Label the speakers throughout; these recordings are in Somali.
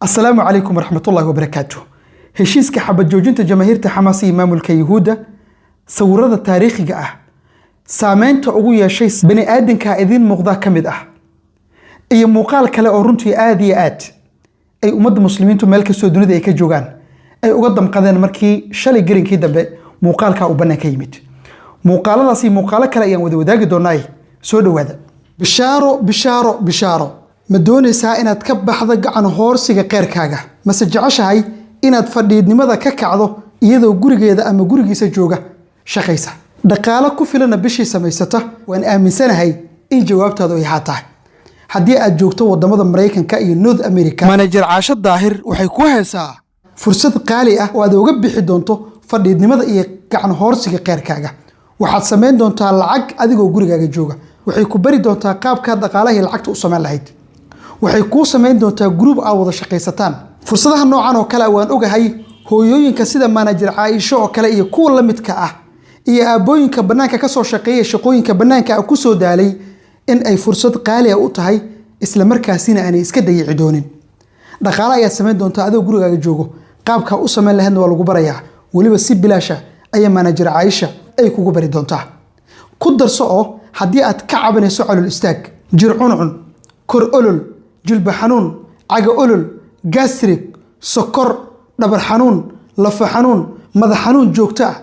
Speaker 1: السلام عليكم ورحمة الله وبركاته. هشيسك حبة جوجنت جماهير حماس إمام الكيهودة صورة تاريخي سامين تأوي شيء بني آدم كائدين مغضى كمده أي مقال كلا أورنتي آديات أي أمد مسلمين تملك السودان ذي كجوجان أي أقدم قذان مركي شلي جرين كده بمقال كأوبنا كيمت مقال راسي مقال كلا يوم وداق دوناي سود هذا بشارو مدوني سا إن تكبح ضج عن هورسي غير كاجا مسجعش هاي إن تفرديد لماذا كعضو يذو جورج إذا أما جورج يسجوجه شخيصة دقالك فيلنا بشي سميسته وإن آمن سنة هاي إن جوابت هذا يحاطه حدي أجوكتو ودمض أمريكان كأي نوذ أمريكا مانجر عاشد ظاهر وحيكوها ساعة فرصة قالية وهذا وجب حدونته فرديد لماذا عن هورسي غير كاجا وحد سمين دونتا العق أديكو جورج جوجه وحيكبري دونتا قاب كذا قاله العقد وسمع لهيد waxay ku sameyn doontaa group ah wada shaqeysataan fursadaha noocan oo kale waan ogahay hooyooyinka sida manager Aisha oo kale iyo kuwa la midka ah iyo aabooyinka banaanka ka soo shaqeeya shaqooyinka banaanka ku soo daalay in ay fursad qaali ah u tahay isla markaasina aan iska dayici doonin dhaqaale ayaa sameyn doontaa adoo gurigaaga joogo qaabka u sameyn lahayd waa lagu barayaa waliba si bilaasha ay manager Aisha ay kugu bari doontaa ku darso oo hadii aad ka cabanayso calul istaag jir cuncun kor olol جلب حنون عجا أولل جاستريك سكر دبر حنون لف حنون مذ حنون جوكتا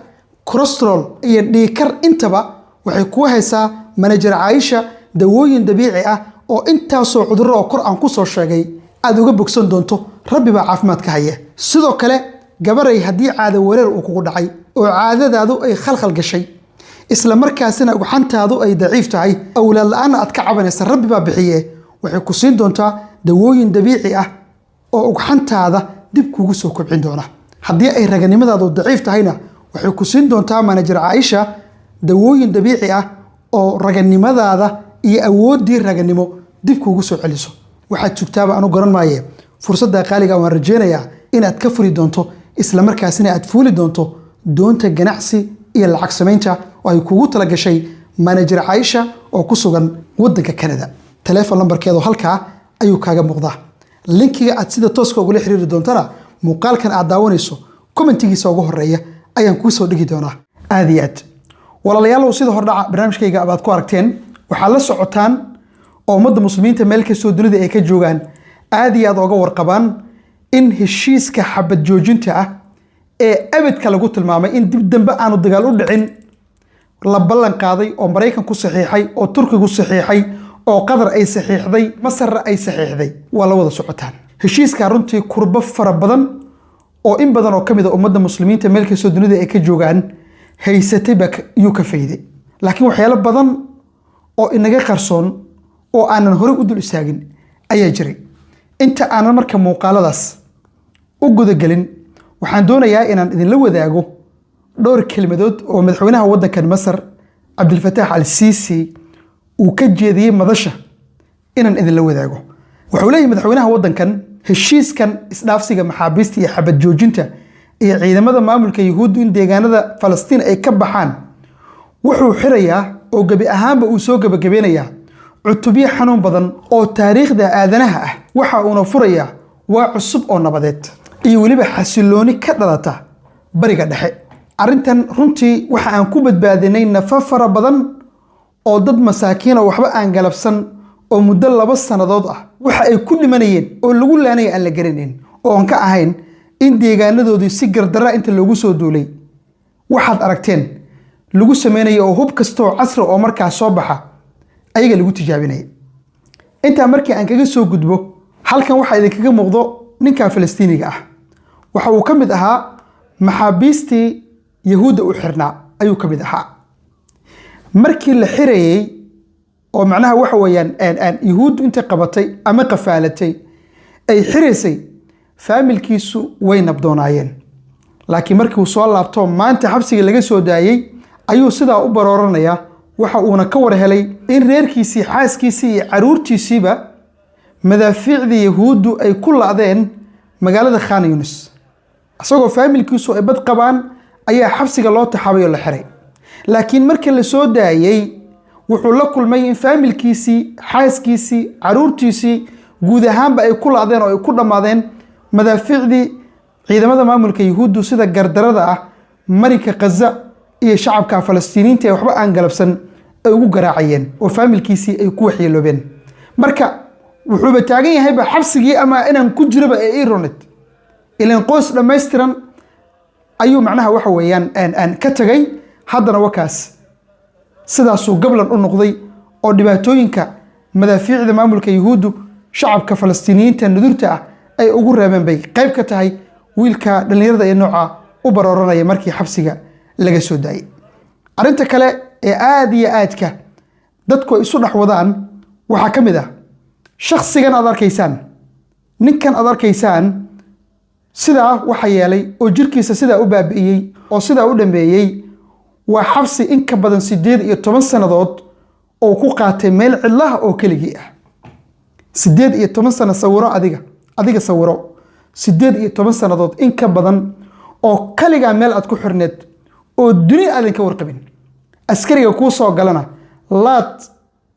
Speaker 1: كوليسترول يديكر انتبه وحيكوها سا مناجر عايشة دوين دبيعة أو انت سو عذر أو قرآن كسر شيء أدو بوكسون دونتو ربي بعافمتك هي سيدو كله جبري هدي عادة ورر وكودعي وعادة هذا أي خلق شيء إسلام مركزنا وحنت هذا أي ضعيف تعي أو لا أنا أتكعب ناس ربي بحيه waxay ku siin doontaa dawooyin dabiici ah oo ugxantaada dib kugu soo kobcin doona hadii ay raganimadaadu daciif tahayna waxay ku siin doontaa manager Aisha dawooyin dabiici ah oo raganimadaada iyo awoodii raganimo dib kugu soo celiso waxaad sugtaaba aanu garan maaye fursadda qaaliga waan rajeenayaa inaad ka furi doonto isla markaasina aad fuuli doonto doonta ganacsi iyo lacag sameynta oo ay kugu tala gashay manager Aisha oo ku sugan wadanka Canada تلفون نمبر كذا هالكا أيو كاجا مقضى لينكي أتسيد توسكو قولي حرير دونتنا مقال كان أعداونيسو كومنتيجي سوقه الرئية أيان كويسو دقي دونا آذيات ولا ليالو وصيده هرع برنامج كيجا أباد كواركتين وحال سعوتان أو مد مسلمين تملك السودان ذي إيك جوجان آذيات وجور قبان إن هالشيس كحبة جوجنتها أبد كلا قلت الماما إن دبدن بقى أنا الدجال ودعين لبلن قاضي أو أمريكا كو صحيحي أو تركي كو صحيحي oo qadar ay saxiixday masar ay saxiixday wala wada socotaan heshiiska runtii kurba fara badan oo in badan oo kamid ah ummadda muslimiinta meelka soo dunida ay ka joogaan haysatay bak yu ka fayday laakiin waxyaalo badan oo inaga qarsoon oo aanan hore u dul istaagin ayaa jiray inta aanan marka muuqaaladaas u guda galin waxaan doonayaa inaan idin la wadaago dhowr kelmadood oo madaxweynaha waddanka Masar Abdul Fattah al-Sisi وكجيدي مدشة إن إذن لو ذاقو وحوليه مدحوينها ودن كان هالشيس كان إسنافسيقا محابيستي حبت جوجنتا إذا ماذا معامل كيهود إن ديغانا ذا فلسطين أي كبحان وحو حريا أو قبي أهام بأسوق بقبينيا عطبية حنون بدن أو تاريخ ذا آذنها وحا أنفريا وعصب أو نبادات إيولي بحسلوني كدلتا بريقا دحي عرنتان رنتي وحا أنكوبت بادنين نفافر بدن oo dad masaakiin ah waxba aan galabsan oo muddo 2 sanadood ah waxa ay ku dhimanayeen oo lagu laanay aan la garanin oo aan ka ahayn in deegaanadoodii si gardara inta lagu soo duulay waxaad aragteen lagu sameeyo oo hub kasto casri oo markaas soo baxa ayaga lagu tijaabinay inta markii aan kaga soo gudbo halkan waxa idinkaga muuqdo ninka Falastiiniga ah waxa uu kamid ahaa maxaabiistii yahuuda u xirnaa ayuu kamid ahaa markii la xirayay oo macnaha waxa weeyaan aan yahuud inta qabatay ama qafaalatay ay xiraysay faamilkiisu way nabdoonaayeen laakiin markii uu soo laabto maanta xabsiga laga soo daayay ayuu sidaa u barooranaya waxa uuna ka war helay in reerkiisii xaaskiisii iyo caruurtiisiiba madaafiicdii yahuudu ay ku laadeen magaalada Khan Yunis asagoo faamilkiisu ay bad qabaan ayaa xabsiga loo taxaabay oo la xiray laakiin markii la soo daayay wuxuu la kulmay in faamilkiisii xaaskiisii caruurtiisii guud ahaanba ay ku laadeen oo ay ku dhamaadeen madaafiicdii ciidamada maamulka yuhuuddu sida gardarada ah marinka Gaza iyo shacabka Falastiiniinta ee waxba aan galabsan ay ugu garaacayeen oo faamilkiisii ay ku waxyeeloobeen. marka wuxuu taagan yahay ba xabsigii ama inaan ku jiraba ee Ironit ilaan qoys dhameystiran ayuu macnaha waxa weeyaan aan ka tagay. haddana wakaas sidaasuu gablan u noqday oo dhibaatooyinka madaafiicda maamulka yuhuuddu shacabka Falastiiniyiinta nudurta ah ay ugu reebeen bay qayb ka tahay wiilka dhalinyarada ee nooca u barooranaya markii xabsiga laga soo daayay. arinta kale ee aad iyo aadka dadku isu dhaxwadaan waxa kamid ah shakhsigan aad arkaysaan, ninkan aad arkaysaan sidaa waxa yeelay oo jirkiisa sidaa u baabi'iyay oo sidaa u dhameeyay waa xabsi in ka badan 18 sanadood oo ku qaatay meel cidlaha oo keligii ah. 18 sano sawiro adiga sawiro 18 sanadood in ka badan oo kaliga meel aad ku xirneed oo dunia aadan ka warqabin. askariga ku soo galana laad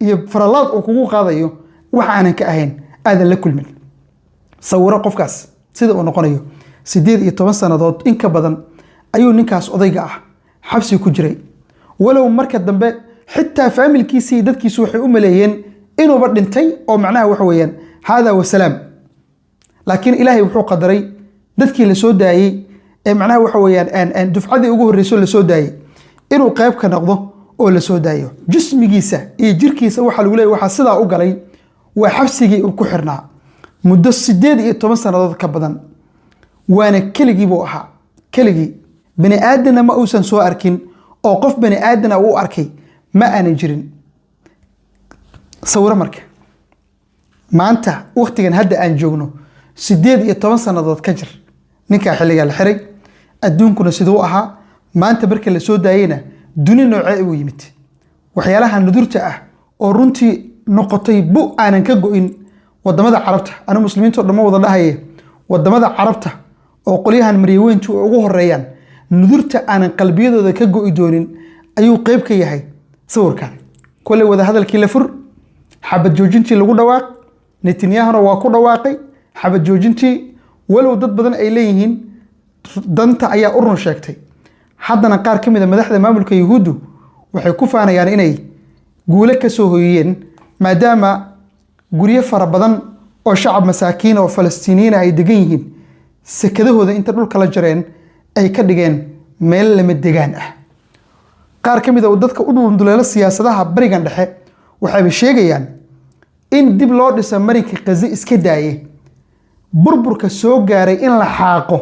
Speaker 1: iyo faralaad oo kugu qaadayo wax aanan ka ahayn aadan la kulmin. sawiro qofkaas sida uu noqonayo 18 sanadood in ka badan ayuu ninkaas odayga ah xabsi ku jiray. walow marka dambe xitaa faamilkiisii dadkiisu waxay u maleeyeen inuu ba dhintay oo macnaha wax weeyaan hada wa salaam. laakiin ilaahay wuxuu qadaray dadkii la soo daayay ee macnaha waxa weeyaan dufcadii ugu horreysay la soo daayay inuu qayb ka noqdo oo la soo daayo. jismigiisa iyo jirkiisa waxa lagu leeyahay waxa sidaa u galay waa xabsigii uu ku xirnaa muddo 18 sanadood ka badan. waana keligii buu ahaa, keligii bani aadana ma uusan soo arkin oo qof bani aadana uu arkay ma aanan jirin. sawiro marka maanta waqtigan hadda aan joogno 18 sanadood ka jir ninka xilliga la xiray adduunkuna sidoo ahaa maanta marka la soo daayayna duni noocee uu yimid. waxyaalaha nudurta ah oo runtii noqotay bu aanan ka go'in wadamada carabta. ana muslimiintu dhamma wada dhahaye wadamada carabta oo qolyahan maryeeyntu ugu horeeyaan nudurta aanan qalbiyadooda ka go'i doonin ayuu qayb ka yahay sawirkan. kulli wada hadalkii la fur xabad joojintii lagu dhawaaq Netanyahu waa ku dhawaaqay xabad joojintii walow dad badan ay leeyihiin danta ayaa u run sheegtay. haddana qaar ka mid ah madaxda maamulka yuhuuddu waxay ku faanayaan inay guule ka soo hooyeen maadaama guryo fara badan oo shacab masaakiin oo Falastiiniyiin ay degan yihiin sakadahooda inta dhulka la jareen ay ka dhigeen meel lama degaan ah. qaar ka mid ah dadka u dhulduleela siyaasadaha barigan dhexe waxay sheegayaan in dib loo dhiso marinka Gaza iska daayay burburka soo gaaray in la xaaqo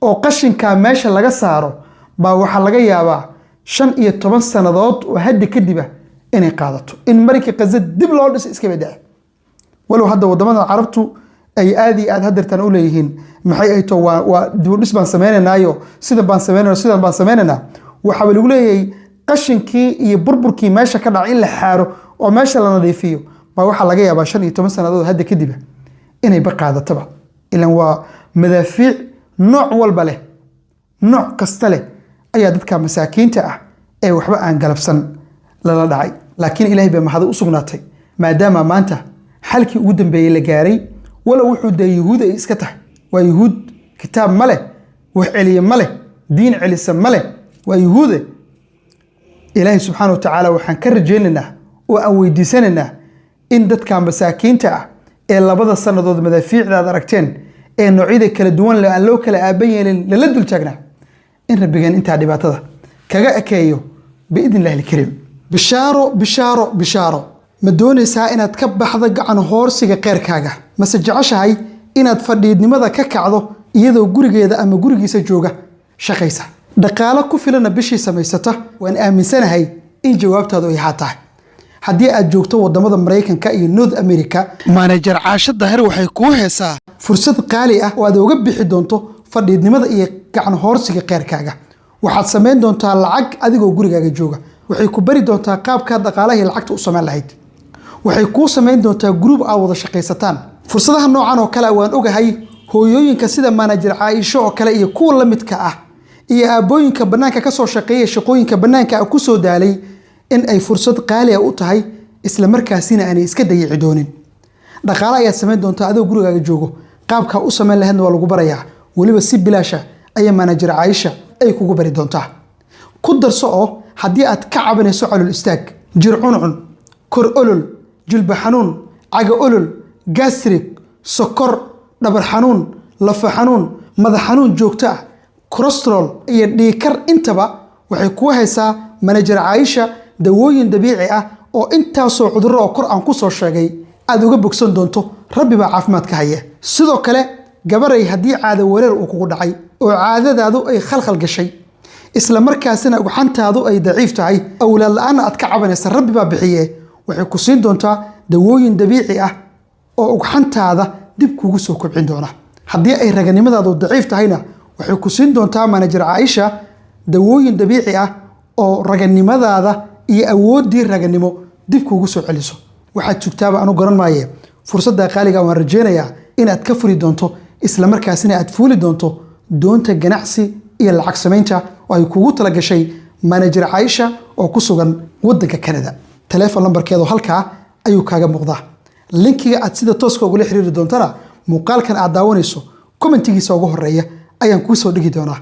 Speaker 1: oo qashinka meesha laga saaro baa waxa laga yaabaa 15 sanadood oo hadda kadib inay qaadato in marinka Gaza dib loo dhiso iska badaa. walow hadda wadamada carabtu ay aadi aad hadartan u leeyihiin maxay ay to waa dib u dhis baan sameeynaayo sida baan sameeynaa waxa lagu leeyahay qashinkii iyo burburkii meesha ka dhacay in la xaaro oo meesha la nadiifiyo baa waxa laga yaabaa 15 sanadood hadda kadib inay ba qaadataba. ilaan waa madaafiic nooc walba leh, nooc kasta leh ayaa dadka masaakiinta ah ee waxba aan galabsan lala dhacay. laakiin ilaahay baa mahad u sugnaatay maadaama maanta xalkii ugu dambeeyay la gaaray. wala wuxuu day yuhuud ay iska tahay waa yuhuud kitaab male wax celiye male diin celisa male waa yuhuud. ilaahay subxaanahu wa ta'aala waxaan ka rajaynaynaa oo aan weydiisanaynaa in dadka masaakiinta ah ee labada sanadood madaafiicda aad aragteen ee noocyada kala duwan leh aan loo kala aaban yeelin lala dul taagnaa in rabbigan inta dhibaatada kaga ekeeyo biidnillaahi alkariim. bishaaro ma doonaysaa inaad ka baxdo gacan hoorsiga qeyrkaaga mase jeceshahay inaad fadhiidnimada ka kacdo iyadoo gurigeeda ama gurigiisa jooga shaqaysa dhaqaale ku filana bishii samaysata? waan aaminsanahay in jawaabtaadu ay haa tahay. haddii aad joogto wadamada Mareykanka iyo North America, manager Caasha Daahir waxay kuu heesaa fursad qaali ah oo aad uga bixi doonto fadhiidnimada iyo gacan hoorsiga qeyrkaaga. waxaad sameyn doontaa lacag adigoo gurigaaga jooga. waxay ku bari doontaa qaabka dhaqaalaha lacagta u sameyn lahayd. waxay kuu sameyn doontaa group aad wada shaqaysataan. fursadaha noocan oo kale waan ogahay hooyooyinka sida manager Caasha oo kale iyo kuwa la midka ah iyo aabooyinka banaanka ka soo shaqeeya shaqooyinka banaanka ku soo daalay in ay fursad qaali ah u tahay isla markaasina aanay iska dayici doonin. dhaqaale ayaad sameyn doontaa adoo gurigaaga joogo qaabka u sameyn lahaydna waa lagu barayaa waliba si bilaasha ayaa manager Aisha ay kugu bari doontaa ku darso oo haddii aad ka cabanayso calool istaag jir cuncun kor olol jilba xanuun caga olol gastric sokor dhabar xanuun lafa xanuun madax xanuun joogto ah cholesterol iyo dhiikar intaba waxay ku haysaa manager Aisha dawooyin dabiici ah oo intaasoo cudurro oo kor aan ku soo sheegay aad uga bogsan doonto rabbi baa caafimaad ka haya sidoo kale gabaray haddii caado wareer uu kugu dhacay oo caadadaadu ay khalkhal gashay isla markaasina ugxantaadu ay daciif tahay awlaad la'aan aad ka cabanaysa rabbi baa bixiye waxay ku siin doontaa dawooyin dabiici ah oo ugxantaada dib kugu soo kobcin doona haddii ay raganimadaadu daciif tahayna waxay ku siin doontaa manager Aisha dawooyin dabiici ah oo raganimadaada iyo awoodii raganimo dib kugu soo celiso waxaad joogtaaba anu garan maaye fursadda qaaliga waan rajeynayaa inaad ka furi doonto isla markaasina aad fuuli doonto doonta ganacsi iyo lacag samaynta oo ay kugu tala gashay manager Aisha oo ku sugan waddanka Canada telefoon lambarkeedu halkaa ayuu kaaga muuqdaa linkiga aad sida tooska ugu xiriiri doontana muuqaalkan aad daawanayso commentigiisa ugu horeeya ayaan kuu soo dhigi doonaa